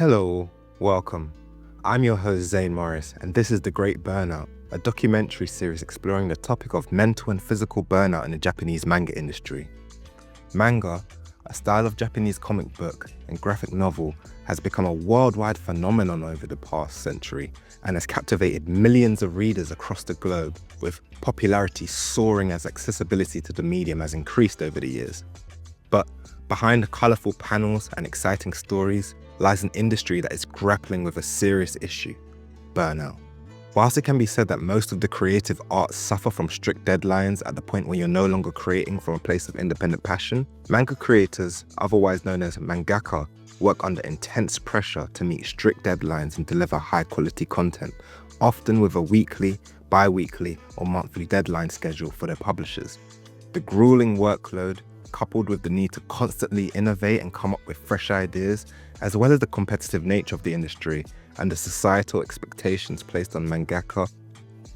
Hello, welcome. I'm your host Zane Morris, and this is The Great Burnout, a documentary series exploring the topic of mental and physical burnout in the Japanese manga industry. Manga, a style of Japanese comic book and graphic novel, has become a worldwide phenomenon over the past century and has captivated millions of readers across the globe, with popularity soaring as accessibility to the medium has increased over the years. But behind the colourful panels and exciting stories lies an industry that is grappling with a serious issue: burnout. Whilst it can be said that most of the creative arts suffer from strict deadlines at the point where you're no longer creating from a place of independent passion, manga creators, otherwise known as mangaka, work under intense pressure to meet strict deadlines and deliver high-quality content, often with a weekly, bi-weekly, or monthly deadline schedule for their publishers. The grueling workload, coupled with the need to constantly innovate and come up with fresh ideas, as well as the competitive nature of the industry and the societal expectations placed on mangaka,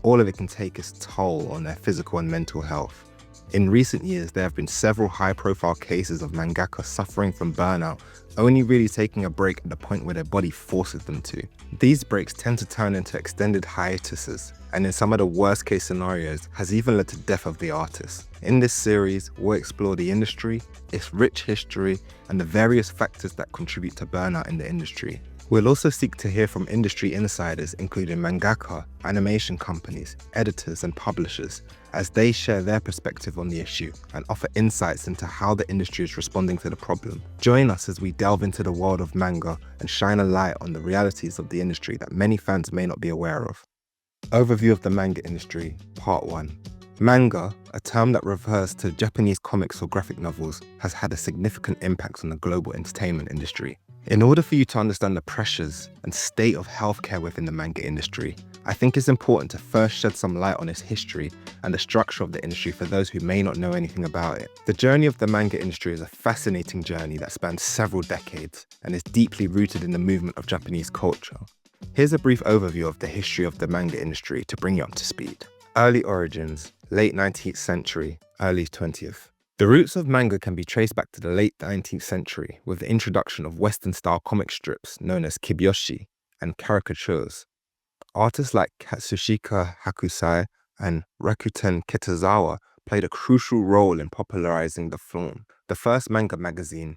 all of it can take its toll on their physical and mental health. In recent years, there have been several high-profile cases of mangaka suffering from burnout, only really taking a break at the point where their body forces them to. These breaks tend to turn into extended hiatuses, and in some of the worst-case scenarios, has even led to death of the artist. In this series, we'll explore the industry, its rich history, and the various factors that contribute to burnout in the industry. We'll also seek to hear from industry insiders, including mangaka, animation companies, editors, and publishers, as they share their perspective on the issue and offer insights into how the industry is responding to the problem. Join us as we delve into the world of manga and shine a light on the realities of the industry that many fans may not be aware of. Overview of the manga industry, Part 1. Manga, a term that refers to Japanese comics or graphic novels, has had a significant impact on the global entertainment industry. In order for you to understand the pressures and state of healthcare within the manga industry, I think it's important to first shed some light on its history and the structure of the industry for those who may not know anything about it. The journey of the manga industry is a fascinating journey that spans several decades and is deeply rooted in the movement of Japanese culture. Here's a brief overview of the history of the manga industry to bring you up to speed. Early origins, late 19th century, early 20th. The roots of manga can be traced back to the late 19th century with the introduction of Western-style comic strips known as kibyoushi and caricatures. Artists like Katsushika Hakusai and Rakuten Kitazawa played a crucial role in popularizing the form. The first manga magazine,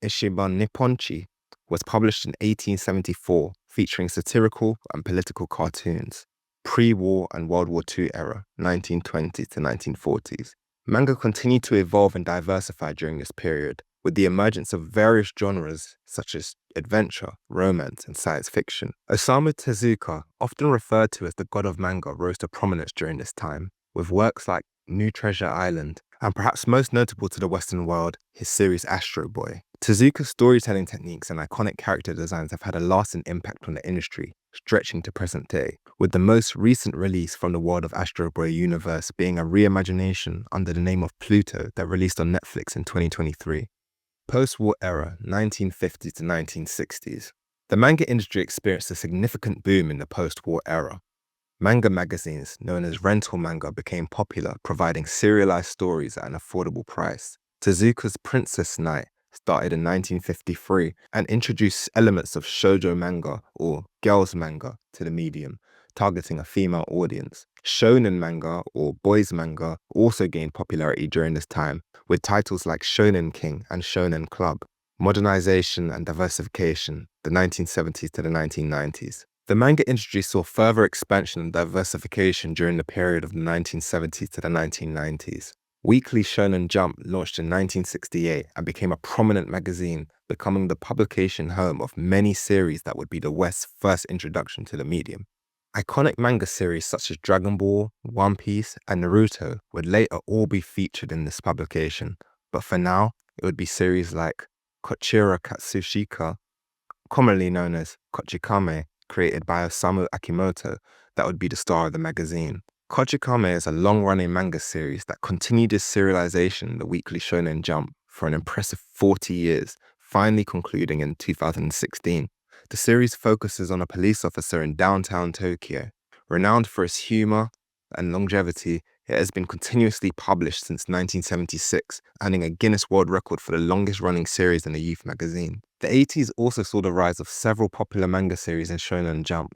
Ishiban Nipponchi, was published in 1874, featuring satirical and political cartoons. Pre-war and World War II era, 1920s to 1940s. Manga continued to evolve and diversify during this period, with the emergence of various genres such as adventure, romance, and science fiction. Osamu Tezuka, often referred to as the god of manga, rose to prominence during this time, with works like New Treasure Island, and perhaps most notable to the Western world, his series Astro Boy. Tezuka's storytelling techniques and iconic character designs have had a lasting impact on the industry, stretching to present day, with the most recent release from the world of Astro Boy universe being a reimagination under the name of Pluto that released on Netflix in 2023. Post-war era, 1950s to 1960s. The manga industry experienced a significant boom in the post-war era. Manga magazines, known as rental manga, became popular, providing serialized stories at an affordable price. Tezuka's Princess Knight started in 1953 and introduced elements of shoujo manga, or girls manga, to the medium, targeting a female audience. Shonen manga, or boys manga, also gained popularity during this time, with titles like Shonen King and Shonen Club. Modernization and diversification, the 1970s to the 1990s. The manga industry saw further expansion and diversification during the period of the 1970s to the 1990s. Weekly Shonen Jump launched in 1968 and became a prominent magazine, becoming the publication home of many series that would be the West's first introduction to the medium. Iconic manga series such as Dragon Ball, One Piece, and Naruto would later all be featured in this publication, but for now, it would be series like Kochira Katsushika, commonly known as Kochikame, created by Osamu Akimoto, that would be the star of the magazine. Kochikame is a long-running manga series that continued its serialization in the Weekly Shonen Jump for an impressive 40 years, finally concluding in 2016. The series focuses on a police officer in downtown Tokyo. Renowned for its humor and longevity, it has been continuously published since 1976, earning a Guinness World Record for the longest-running series in a youth magazine. The 80s also saw the rise of several popular manga series in Shonen Jump.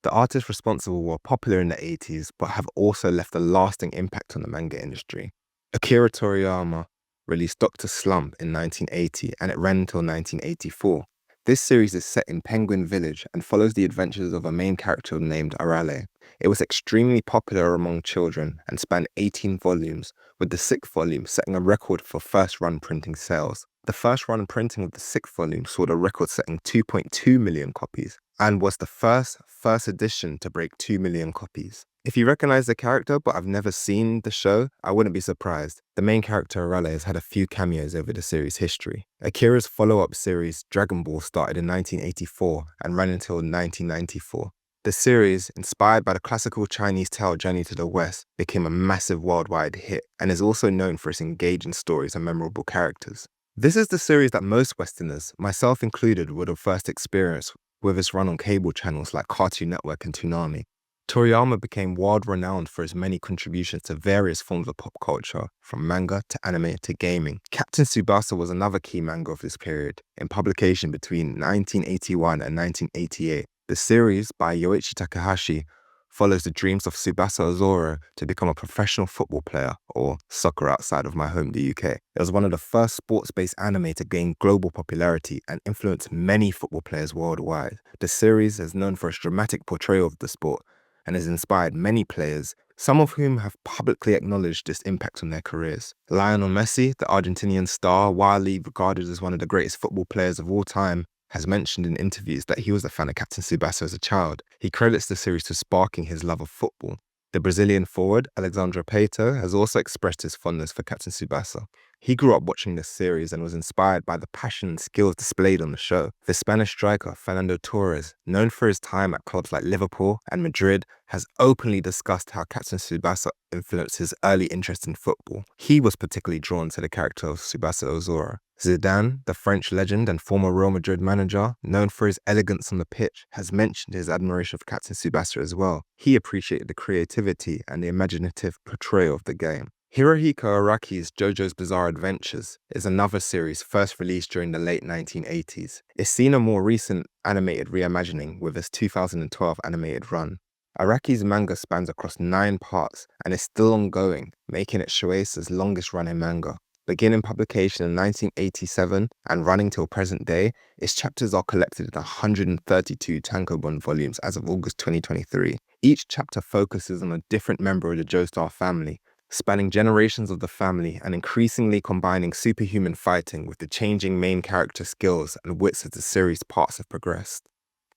The artists responsible were popular in the 80s, but have also left a lasting impact on the manga industry. Akira Toriyama released Dr. Slump in 1980, and it ran until 1984. This series is set in Penguin Village and follows the adventures of a main character named Arale. It was extremely popular among children and spanned 18 volumes, with the 6th volume setting a record for first-run printing sales. The first run printing of the 6th volume saw the record-setting 2.2 million copies, and was the first edition to break 2 million copies. If you recognize the character but have never seen the show, I wouldn't be surprised. The main character Arale has had a few cameos over the series' history. Akira's follow-up series, Dragon Ball, started in 1984 and ran until 1994. The series, inspired by the classical Chinese tale Journey to the West, became a massive worldwide hit and is also known for its engaging stories and memorable characters. This is the series that most Westerners, myself included, would have first experienced with its run on cable channels like Cartoon Network and Toonami. Toriyama became world-renowned for his many contributions to various forms of pop culture, from manga to anime to gaming. Captain Tsubasa was another key manga of this period, in publication between 1981 and 1988. The series, by Yoichi Takahashi, follows the dreams of Tsubasa Ozora to become a professional football player, or soccer outside of my home, the UK. It was one of the first sports-based anime to gain global popularity and influence many football players worldwide. The series is known for its dramatic portrayal of the sport, and has inspired many players, some of whom have publicly acknowledged this impact on their careers. Lionel Messi, the Argentinian star, widely regarded as one of the greatest football players of all time, has mentioned in interviews that he was a fan of Captain Tsubasa as a child. He credits the series to sparking his love of football. The Brazilian forward, Alexandre Pato, has also expressed his fondness for Captain Tsubasa. He grew up watching this series and was inspired by the passion and skills displayed on the show. The Spanish striker, Fernando Torres, known for his time at clubs like Liverpool and Madrid, has openly discussed how Captain Tsubasa influenced his early interest in football. He was particularly drawn to the character of Tsubasa Ozora. Zidane, the French legend and former Real Madrid manager, known for his elegance on the pitch, has mentioned his admiration for Captain Tsubasa as well. He appreciated the creativity and the imaginative portrayal of the game. Hirohiko Araki's JoJo's Bizarre Adventures is another series first released during the late 1980s. It's seen a more recent animated reimagining with its 2012 animated run. Araki's manga spans across 9 parts and is still ongoing, making it Shueisa's longest running manga. Beginning publication in 1987 and running till present day, its chapters are collected in 132 tankobon volumes as of August 2023. Each chapter focuses on a different member of the Joestar family, spanning generations of the family and increasingly combining superhuman fighting with the changing main character skills and wits as the series' parts have progressed.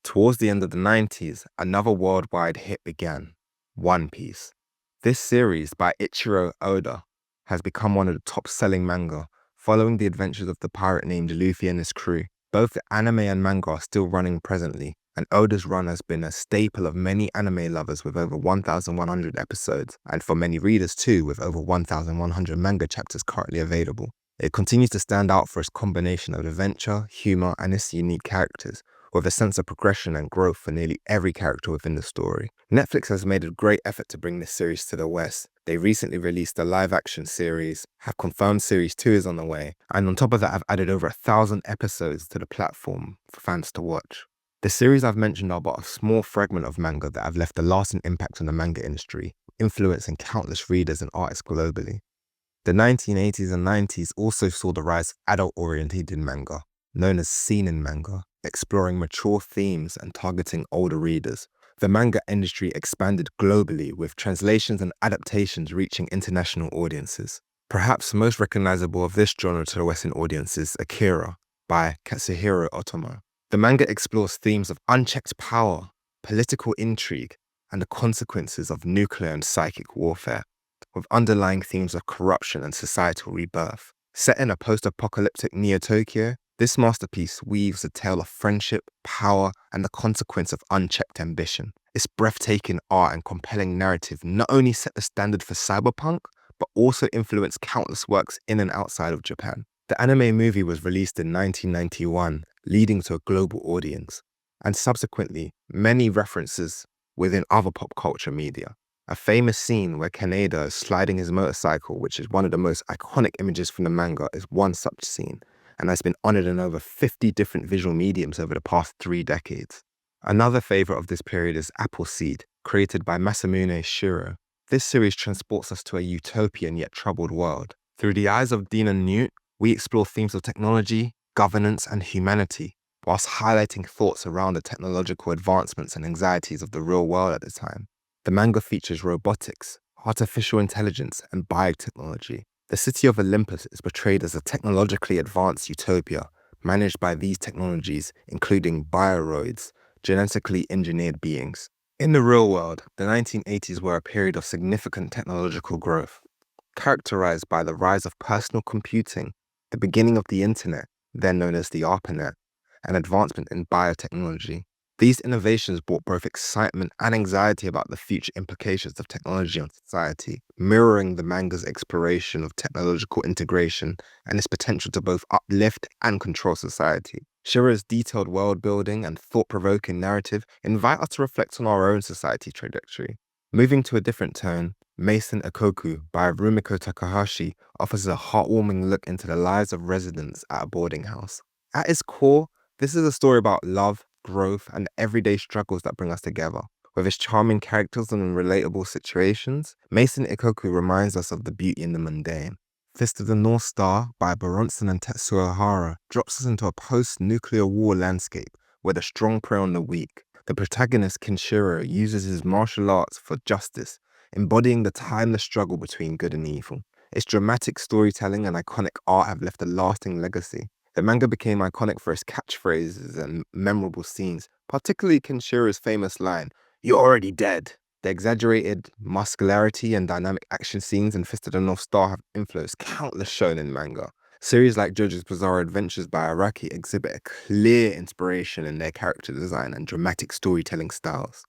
Towards the end of the 90s, another worldwide hit began, One Piece. This series by Ichiro Oda has become one of the top-selling manga, following the adventures of the pirate named Luffy and his crew. Both the anime and manga are still running presently, and Oda's run has been a staple of many anime lovers with over 1,100 episodes, and for many readers too, with over 1,100 manga chapters currently available. It continues to stand out for its combination of adventure, humor, and its unique characters, with a sense of progression and growth for nearly every character within the story. Netflix has made a great effort to bring this series to the West. They recently released a live-action series, have confirmed Series 2 is on the way, and on top of that have added over 1,000 episodes to the platform for fans to watch. The series I've mentioned are but a small fragment of manga that have left a lasting impact on the manga industry, influencing countless readers and artists globally. The 1980s and 90s also saw the rise of adult-oriented manga, known as seinen manga, exploring mature themes and targeting older readers. The manga industry expanded globally, with translations and adaptations reaching international audiences. Perhaps most recognizable of this genre to the Western audience is Akira by Katsuhiro Otomo. The manga explores themes of unchecked power, political intrigue, and the consequences of nuclear and psychic warfare, with underlying themes of corruption and societal rebirth. Set in a post-apocalyptic Neo-Tokyo, this masterpiece weaves a tale of friendship, power, and the consequence of unchecked ambition. Its breathtaking art and compelling narrative not only set the standard for cyberpunk, but also influenced countless works in and outside of Japan. The anime movie was released in 1991, leading to a global audience, and subsequently, many references within other pop culture media. A famous scene where Kaneda is sliding his motorcycle, which is one of the most iconic images from the manga, is one such scene, and has been honored in over 50 different visual mediums over the past 3 decades. Another favorite of this period is Appleseed, created by Masamune Shirow. This series transports us to a utopian yet troubled world. Through the eyes of Dean and Newt, we explore themes of technology, governance, and humanity, whilst highlighting thoughts around the technological advancements and anxieties of the real world at the time. The manga features robotics, artificial intelligence, and biotechnology. The city of Olympus is portrayed as a technologically advanced utopia, managed by these technologies, including bioroids, genetically engineered beings. In the real world, the 1980s were a period of significant technological growth, characterized by the rise of personal computing, the beginning of the internet, then known as the ARPANET, and advancement in biotechnology. These innovations brought both excitement and anxiety about the future implications of technology on society, mirroring the manga's exploration of technological integration and its potential to both uplift and control society. Shirow's detailed world building and thought-provoking narrative invite us to reflect on our own society trajectory. Moving to a different tone, Mason Ikoku by Rumiko Takahashi offers a heartwarming look into the lives of residents at a boarding house. At its core, this is a story about love, growth, and everyday struggles that bring us together. With its charming characters and relatable situations, Mason Ikoku reminds us of the beauty in the mundane. Fist of the North Star by Boronson and Tetsuo Hara drops us into a post-nuclear war landscape where the strong prey on the weak. The protagonist Kenshiro uses his martial arts for justice, embodying the timeless struggle between good and evil. Its dramatic storytelling and iconic art have left a lasting legacy. The manga became iconic for its catchphrases and memorable scenes, particularly Kenshiro's famous line, "You're already dead." The exaggerated muscularity and dynamic action scenes in Fist of the North Star have influenced countless shonen manga. Series like JoJo's Bizarre Adventures by Araki exhibit a clear inspiration in their character design and dramatic storytelling styles.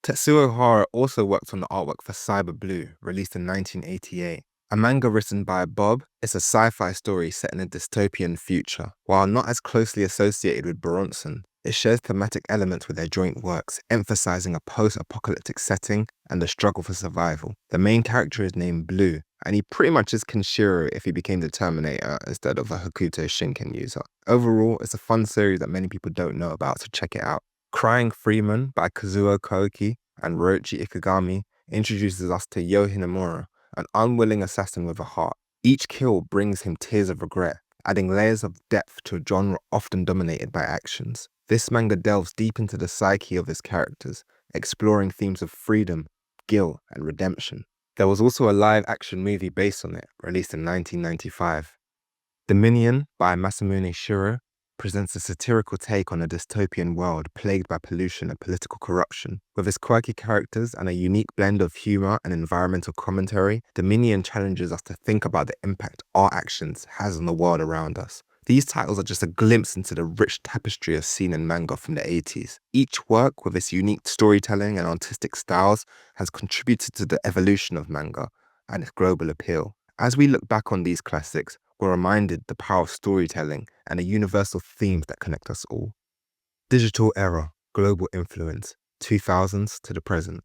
Tetsuo Hara also worked on the artwork for Cyber Blue, released in 1988. A manga written by Bob, it's a sci-fi story set in a dystopian future. While not as closely associated with Boronson, it shares thematic elements with their joint works, emphasizing a post-apocalyptic setting and the struggle for survival. The main character is named Blue, and he pretty much is Kenshiro if he became the Terminator instead of a Hokuto Shinken user. Overall, it's a fun series that many people don't know about, so check it out. Crying Freeman by Kazuo Koike and Roichi Ikegami introduces us to Yo Hinamura, an unwilling assassin with a heart. Each kill brings him tears of regret, adding layers of depth to a genre often dominated by actions. This manga delves deep into the psyche of his characters, exploring themes of freedom, guilt, and redemption. There was also a live-action movie based on it, released in 1995. Dominion by Masamune Shirow presents a satirical take on a dystopian world plagued by pollution and political corruption. With its quirky characters and a unique blend of humor and environmental commentary, Dominion challenges us to think about the impact our actions has on the world around us. These titles are just a glimpse into the rich tapestry of seinen manga from the 80s. Each work, with its unique storytelling and artistic styles, has contributed to the evolution of manga and its global appeal. As we look back on these classics, we're reminded the power of storytelling and the universal themes that connect us all. Digital era, global influence, 2000s to the present.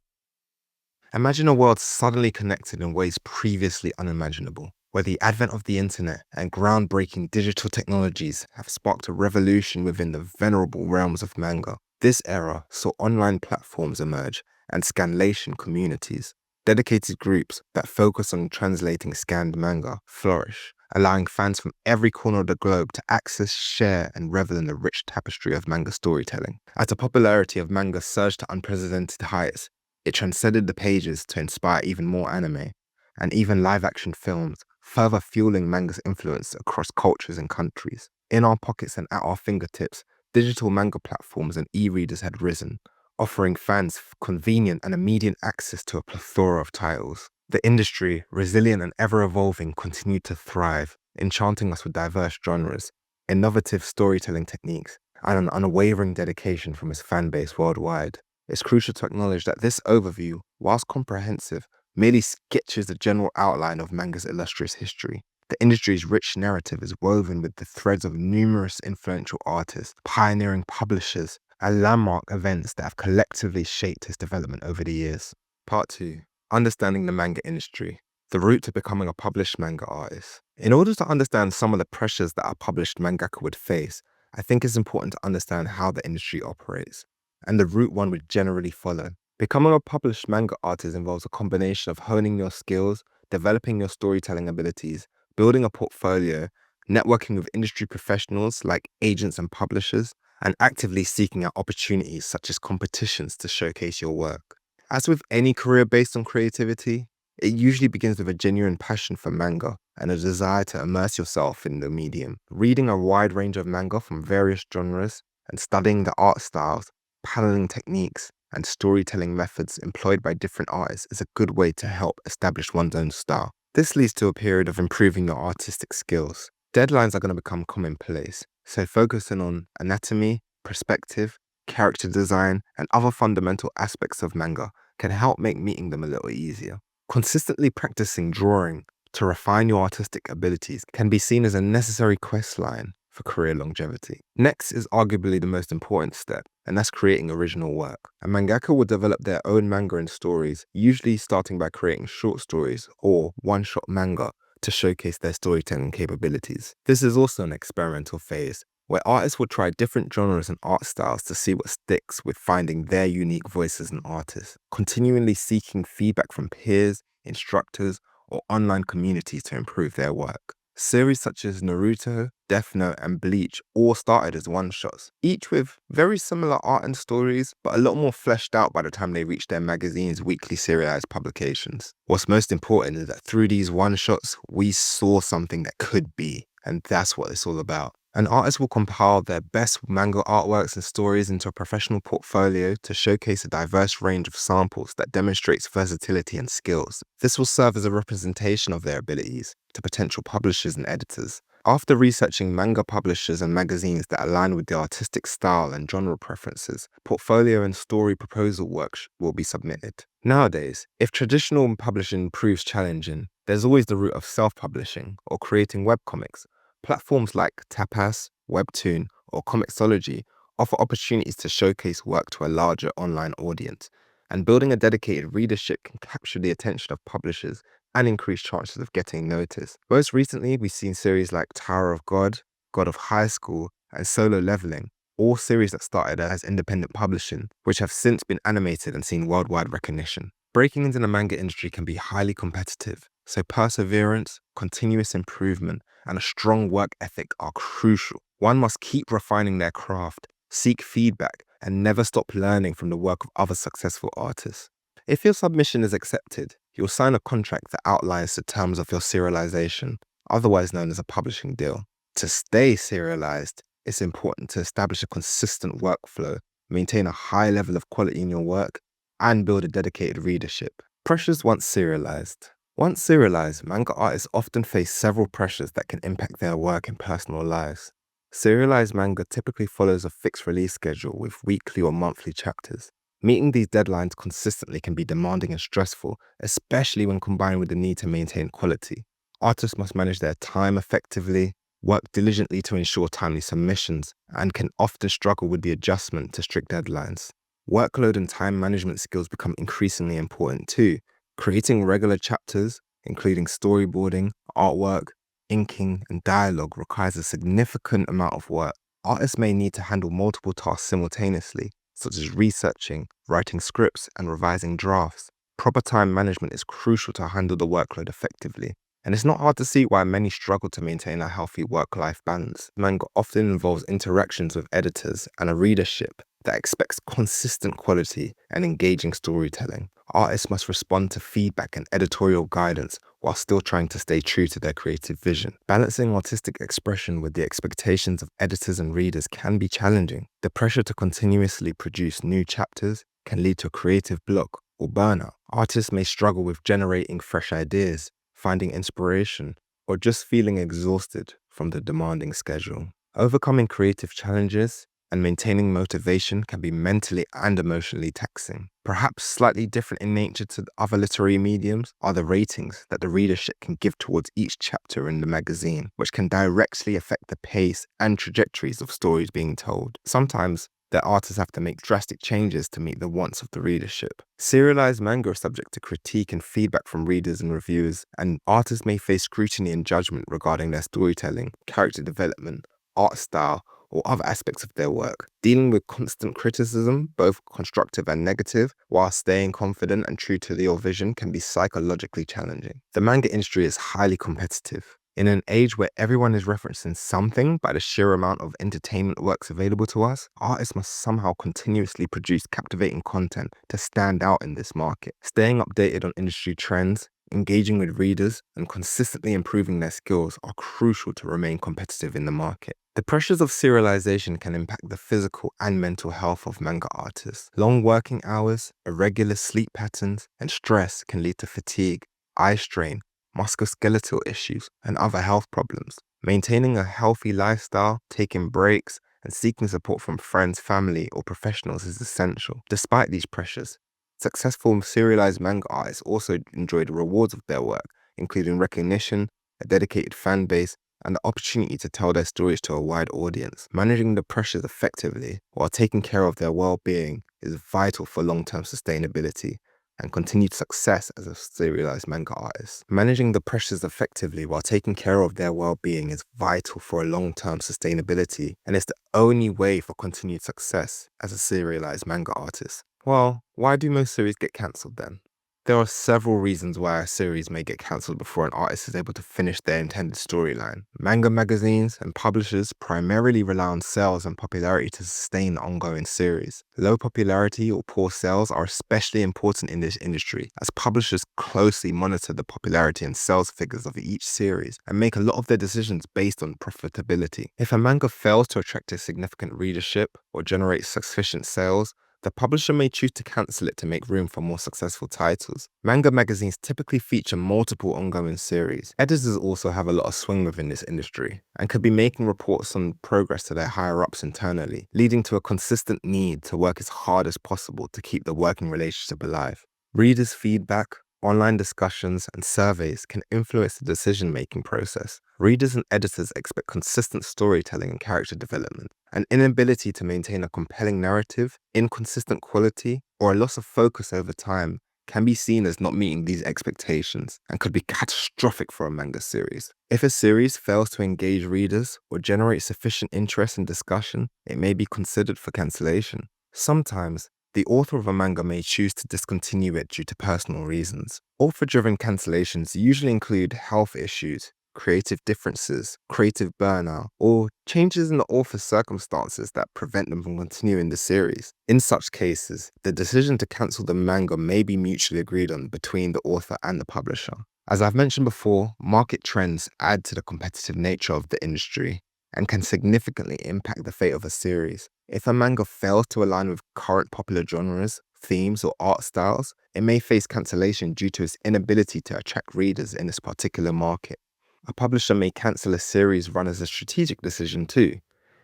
Imagine a world suddenly connected in ways previously unimaginable, where the advent of the internet and groundbreaking digital technologies have sparked a revolution within the venerable realms of manga. This era saw online platforms emerge and scanlation communities, dedicated groups that focus on translating scanned manga, flourish, allowing fans from every corner of the globe to access, share, and revel in the rich tapestry of manga storytelling. As the popularity of manga surged to unprecedented heights, it transcended the pages to inspire even more anime, and even live-action films, further fueling manga's influence across cultures and countries. In our pockets and at our fingertips, digital manga platforms and e-readers had risen, offering fans convenient and immediate access to a plethora of titles. The industry, resilient and ever-evolving, continued to thrive, enchanting us with diverse genres, innovative storytelling techniques, and an unwavering dedication from its fan base worldwide. It's crucial to acknowledge that this overview, whilst comprehensive, merely sketches the general outline of manga's illustrious history. The industry's rich narrative is woven with the threads of numerous influential artists, pioneering publishers, and landmark events that have collectively shaped its development over the years. Part 2. Understanding the manga industry. the route to becoming a published manga artist. In order to understand some of the pressures that a published mangaka would face, I think it's important to understand how the industry operates and the route one would generally follow. Becoming a published manga artist involves a combination of honing your skills, developing your storytelling abilities, building a portfolio, networking with industry professionals like agents and publishers, and actively seeking out opportunities such as competitions to showcase your work. As with any career based on creativity, it usually begins with a genuine passion for manga and a desire to immerse yourself in the medium. Reading a wide range of manga from various genres and studying the art styles, paneling techniques, and storytelling methods employed by different artists is a good way to help establish one's own style. This leads to a period of improving your artistic skills. Deadlines are going to become commonplace, so focusing on anatomy, perspective, character design, and other fundamental aspects of manga can help make meeting them a little easier. Consistently practicing drawing to refine your artistic abilities can be seen as a necessary quest line for career longevity. Next is arguably the most important step, and that's creating original work. A mangaka will develop their own manga and stories, usually starting by creating short stories or one-shot manga to showcase their storytelling capabilities. This is also an experimental phase, where artists will try different genres and art styles to see what sticks with finding their unique voice as an artist, continually seeking feedback from peers, instructors, or online communities to improve their work. Series such as Naruto, Death Note, and Bleach all started as one-shots, each with very similar art and stories, but a lot more fleshed out by the time they reached their magazine's weekly serialized publications. What's most important is that through these one-shots, we saw something that could be, and that's what it's all about. An artist will compile their best manga artworks and stories into a professional portfolio to showcase a diverse range of samples that demonstrates versatility and skills. This will serve as a representation of their abilities to potential publishers and editors. After researching manga publishers and magazines that align with the artistic style and genre preferences, portfolio and story proposal work will be submitted. Nowadays, if traditional publishing proves challenging, there's always the route of self-publishing or creating webcomics. Platforms like Tapas, Webtoon, or Comixology offer opportunities to showcase work to a larger online audience, and building a dedicated readership can capture the attention of publishers and increase chances of getting noticed. Most recently, we've seen series like Tower of God, God of High School, and Solo Leveling, all series that started as independent publishing, which have since been animated and seen worldwide recognition. Breaking into the manga industry can be highly competitive, so perseverance, continuous improvement, and a strong work ethic are crucial. One must keep refining their craft, seek feedback, and never stop learning from the work of other successful artists. If your submission is accepted, you'll sign a contract that outlines the terms of your serialization, otherwise known as a publishing deal. To stay serialized, it's important to establish a consistent workflow, maintain a high level of quality in your work, and build a dedicated readership. Pressures once serialized. Once serialized, manga artists often face several pressures that can impact their work and personal lives. Serialized manga typically follows a fixed release schedule with weekly or monthly chapters. Meeting these deadlines consistently can be demanding and stressful, especially when combined with the need to maintain quality. Artists must manage their time effectively, work diligently to ensure timely submissions, and can often struggle with the adjustment to strict deadlines. Workload and time management skills become increasingly important too. Creating regular chapters, including storyboarding, artwork, inking, and dialogue, requires a significant amount of work. Artists may need to handle multiple tasks simultaneously, such as researching, writing scripts, and revising drafts. Proper time management is crucial to handle the workload effectively, and it's not hard to see why many struggle to maintain a healthy work-life balance. Manga often involves interactions with editors and a readership that expects consistent quality and engaging storytelling. Artists must respond to feedback and editorial guidance while still trying to stay true to their creative vision. Balancing artistic expression with the expectations of editors and readers can be challenging. The pressure to continuously produce new chapters can lead to a creative block or burnout. Artists may struggle with generating fresh ideas, finding inspiration, or just feeling exhausted from the demanding schedule. Overcoming creative challenges and maintaining motivation can be mentally and emotionally taxing. Perhaps slightly different in nature to the other literary mediums are the ratings that the readership can give towards each chapter in the magazine, which can directly affect the pace and trajectories of stories being told. Sometimes, that artists have to make drastic changes to meet the wants of the readership. Serialized manga are subject to critique and feedback from readers and reviewers, and artists may face scrutiny and judgment regarding their storytelling, character development, art style, or other aspects of their work. Dealing with constant criticism, both constructive and negative, while staying confident and true to your vision can be psychologically challenging. The manga industry is highly competitive. In an age where everyone is referencing something by the sheer amount of entertainment works available to us, artists must somehow continuously produce captivating content to stand out in this market. Staying updated on industry trends, engaging with readers, and consistently improving their skills are crucial to remain competitive in the market. The pressures of serialization can impact the physical and mental health of manga artists. Long working hours, irregular sleep patterns, and stress can lead to fatigue, eye strain, musculoskeletal issues, and other health problems. Maintaining a healthy lifestyle, taking breaks, and seeking support from friends, family, or professionals is essential. Despite these pressures, successful serialized manga artists also enjoy the rewards of their work, including recognition, a dedicated fan base, and the opportunity to tell their stories to a wide audience. Managing the pressures effectively while taking care of their well-being is vital for long-term sustainability and continued success as a serialized manga artist. Managing the pressures effectively while taking care of their well-being is vital for a long-term sustainability, and it's the only way for continued success as a serialized manga artist. Well, why do most series get cancelled then? There are several reasons why a series may get cancelled before an artist is able to finish their intended storyline. Manga magazines and publishers primarily rely on sales and popularity to sustain the ongoing series. Low popularity or poor sales are especially important in this industry, as publishers closely monitor the popularity and sales figures of each series and make a lot of their decisions based on profitability. If a manga fails to attract a significant readership or generate sufficient sales, the publisher may choose to cancel it to make room for more successful titles. Manga magazines typically feature multiple ongoing series. Editors also have a lot of swing within this industry and could be making reports on progress to their higher-ups internally, leading to a consistent need to work as hard as possible to keep the working relationship alive. Readers' feedback, online discussions, and surveys can influence the decision-making process. Readers and editors expect consistent storytelling and character development. An inability to maintain a compelling narrative, inconsistent quality, or a loss of focus over time can be seen as not meeting these expectations and could be catastrophic for a manga series. If a series fails to engage readers or generate sufficient interest and discussion, it may be considered for cancellation. Sometimes, the author of a manga may choose to discontinue it due to personal reasons. Author-driven cancellations usually include health issues, creative differences, creative burnout, or changes in the author's circumstances that prevent them from continuing the series. In such cases, the decision to cancel the manga may be mutually agreed on between the author and the publisher. As I've mentioned before, market trends add to the competitive nature of the industry and can significantly impact the fate of a series. If a manga fails to align with current popular genres, themes, or art styles, it may face cancellation due to its inability to attract readers in this particular market. A publisher may cancel a series run as a strategic decision too.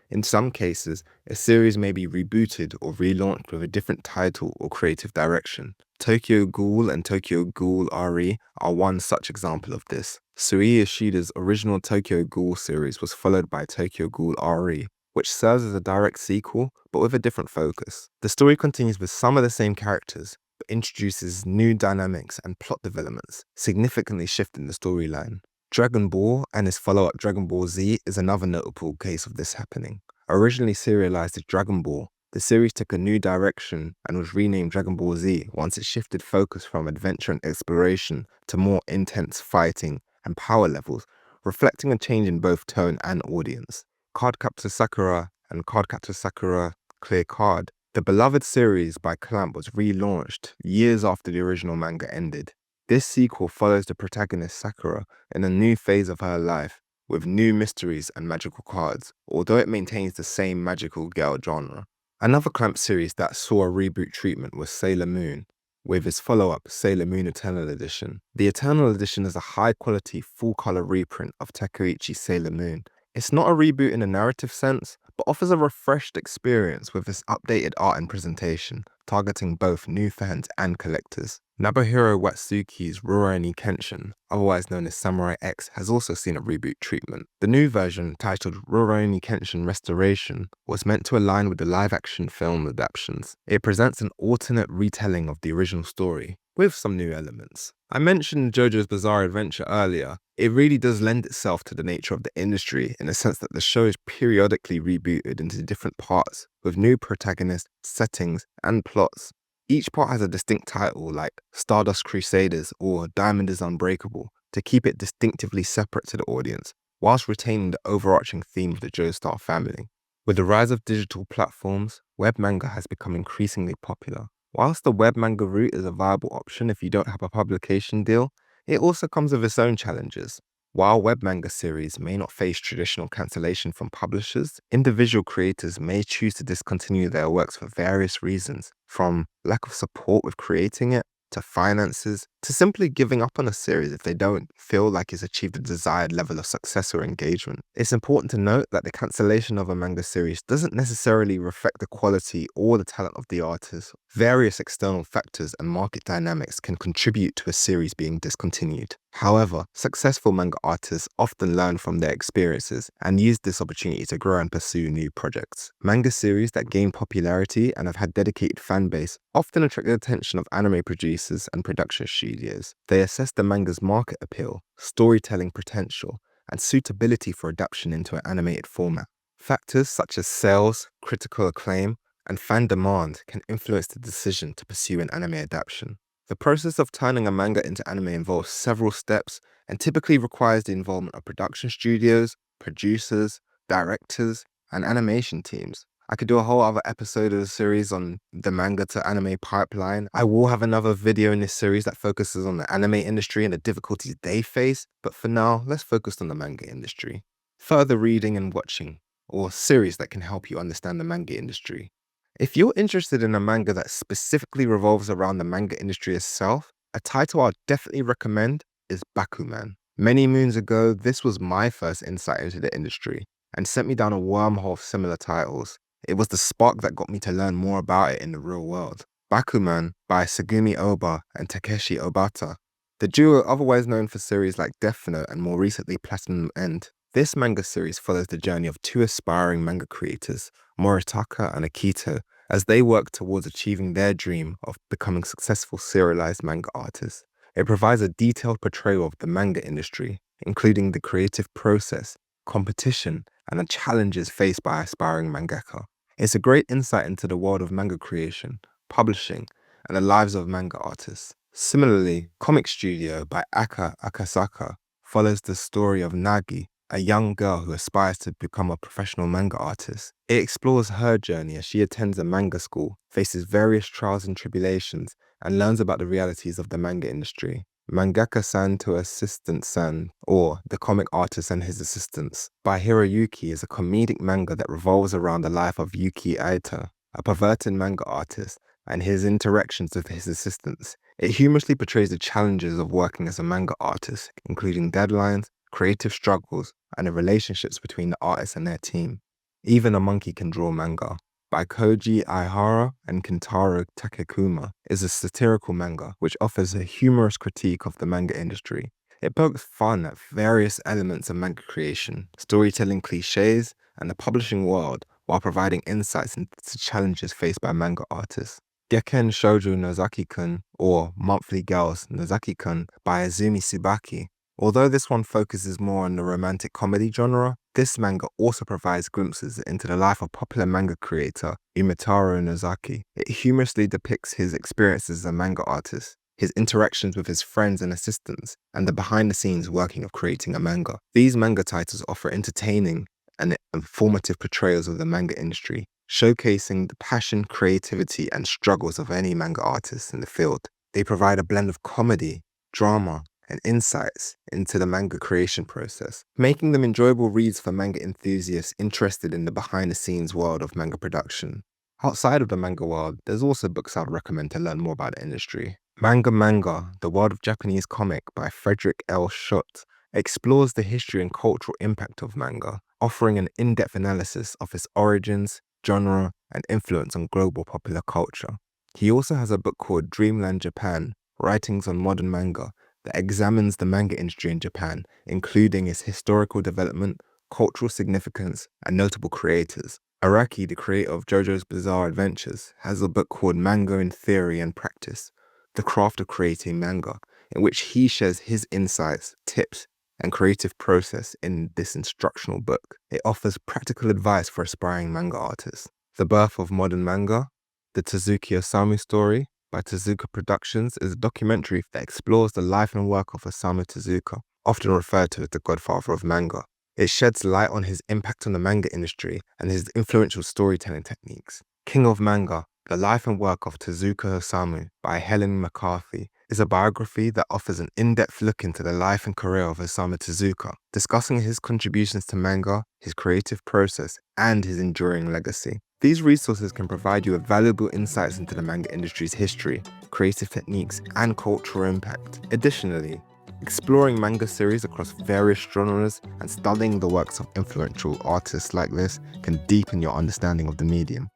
In some cases, a series may be rebooted or relaunched with a different title or creative direction. Tokyo Ghoul and Tokyo Ghoul RE are one such example of this. Sui Ishida's original Tokyo Ghoul series was followed by Tokyo Ghoul RE, which serves as a direct sequel, but with a different focus. The story continues with some of the same characters, but introduces new dynamics and plot developments, significantly shifting the storyline. Dragon Ball and its follow-up Dragon Ball Z is another notable case of this happening. Originally serialized as Dragon Ball, the series took a new direction and was renamed Dragon Ball Z once it shifted focus from adventure and exploration to more intense fighting and power levels, reflecting a change in both tone and audience. Cardcaptor Sakura and Cardcaptor Sakura Clear Card, the beloved series by Clamp, was relaunched years after the original manga ended. This sequel follows the protagonist Sakura in a new phase of her life, with new mysteries and magical cards, although it maintains the same magical girl genre. Another Clamp series that saw a reboot treatment was Sailor Moon, with its follow-up Sailor Moon Eternal Edition. The Eternal Edition is a high-quality, full-color reprint of Takeuchi's Sailor Moon. It's not a reboot in a narrative sense, but offers a refreshed experience with its updated art and presentation, targeting both new fans and collectors. Nobuhiro Watsuki's Rurouni Kenshin, otherwise known as Samurai X, has also seen a reboot treatment. The new version, titled Rurouni Kenshin Restoration, was meant to align with the live-action film adaptations. It presents an alternate retelling of the original story, with some new elements. I mentioned JoJo's Bizarre Adventure earlier. It really does lend itself to the nature of the industry in the sense that the show is periodically rebooted into different parts, with new protagonists, settings, and plots. Each part has a distinct title like Stardust Crusaders or Diamond is Unbreakable to keep it distinctively separate to the audience, whilst retaining the overarching theme of the Joestar family. With the rise of digital platforms, web manga has become increasingly popular. Whilst the web manga route is a viable option if you don't have a publication deal, it also comes with its own challenges. While web manga series may not face traditional cancellation from publishers, individual creators may choose to discontinue their works for various reasons, from lack of support with creating it, to finances, to simply giving up on a series if they don't feel like it's achieved a desired level of success or engagement. It's important to note that the cancellation of a manga series doesn't necessarily reflect the quality or the talent of the artist. Various external factors and market dynamics can contribute to a series being discontinued. However, successful manga artists often learn from their experiences and use this opportunity to grow and pursue new projects. Manga series that gain popularity and have had dedicated fan base often attract the attention of anime producers and production studios. They assess the manga's market appeal, storytelling potential, and suitability for adaptation into an animated format. Factors such as sales, critical acclaim, and fan demand can influence the decision to pursue an anime adaptation. The process of turning a manga into anime involves several steps and typically requires the involvement of production studios, producers, directors, and animation teams. I could do a whole other episode of the series on the manga to anime pipeline. I will have another video in this series that focuses on the anime industry and the difficulties they face, but for now, let's focus on the manga industry. Further reading and watching, or series that can help you understand the manga industry. If you're interested in a manga that specifically revolves around the manga industry itself, a title I'd definitely recommend is Bakuman. Many moons ago, this was my first insight into the industry and sent me down a wormhole of similar titles. It was the spark that got me to learn more about it in the real world. Bakuman by Sugumi Oba and Takeshi Obata. The duo are otherwise known for series like Death Note and more recently Platinum End. This manga series follows the journey of two aspiring manga creators, Moritaka and Akito, as they work towards achieving their dream of becoming successful serialized manga artists. It provides a detailed portrayal of the manga industry, including the creative process, competition, and the challenges faced by aspiring mangaka. It's a great insight into the world of manga creation, publishing, and the lives of manga artists. Similarly, Comic Studio by Aka Akasaka follows the story of Nagi, a young girl who aspires to become a professional manga artist. It explores her journey as she attends a manga school, faces various trials and tribulations, and learns about the realities of the manga industry. Mangaka-san to Assistant-san, or The Comic Artist and His Assistants, by Hiroyuki is a comedic manga that revolves around the life of Yuki Aita, a perverted manga artist, and his interactions with his assistants. It humorously portrays the challenges of working as a manga artist, including deadlines, creative struggles, and the relationships between the artist and their team. Even a Monkey Can Draw Manga, by Koji Aihara and Kintaro Takekuma, is a satirical manga which offers a humorous critique of the manga industry. It pokes fun at various elements of manga creation, storytelling cliches, and the publishing world, while providing insights into challenges faced by manga artists. Geken Shoujo Nozaki-kun, or Monthly Girls Nozaki-kun, by Azumi Tsubaki. Although this one focuses more on the romantic comedy genre, this manga also provides glimpses into the life of popular manga creator Umetaro Nozaki. It humorously depicts his experiences as a manga artist, his interactions with his friends and assistants, and the behind-the-scenes working of creating a manga. These manga titles offer entertaining and informative portrayals of the manga industry, showcasing the passion, creativity, and struggles of any manga artist in the field. They provide a blend of comedy, drama, and insights into the manga creation process, making them enjoyable reads for manga enthusiasts interested in the behind-the-scenes world of manga production. Outside of the manga world, there's also books I'd recommend to learn more about the industry. Manga, The World of Japanese Comic by Frederick L. Schutt explores the history and cultural impact of manga, offering an in-depth analysis of its origins, genre, and influence on global popular culture. He also has a book called Dreamland Japan, Writings on Modern Manga, that examines the manga industry in Japan, including its historical development, cultural significance, and notable creators. Araki, the creator of JoJo's Bizarre Adventures, has a book called Manga in Theory and Practice, The Craft of Creating Manga, in which he shares his insights, tips, and creative process in this instructional book. It offers practical advice for aspiring manga artists. The Birth of Modern Manga, The Tezuki Osamu Story by Tezuka Productions, is a documentary that explores the life and work of Osamu Tezuka, often referred to as the godfather of manga. It sheds light on his impact on the manga industry and his influential storytelling techniques. King of Manga, The Life and Work of Tezuka Osamu by Helen McCarthy, is a biography that offers an in-depth look into the life and career of Osamu Tezuka, discussing his contributions to manga, his creative process, and his enduring legacy. These resources can provide you with valuable insights into the manga industry's history, creative techniques, and cultural impact. Additionally, exploring manga series across various genres and studying the works of influential artists like this can deepen your understanding of the medium.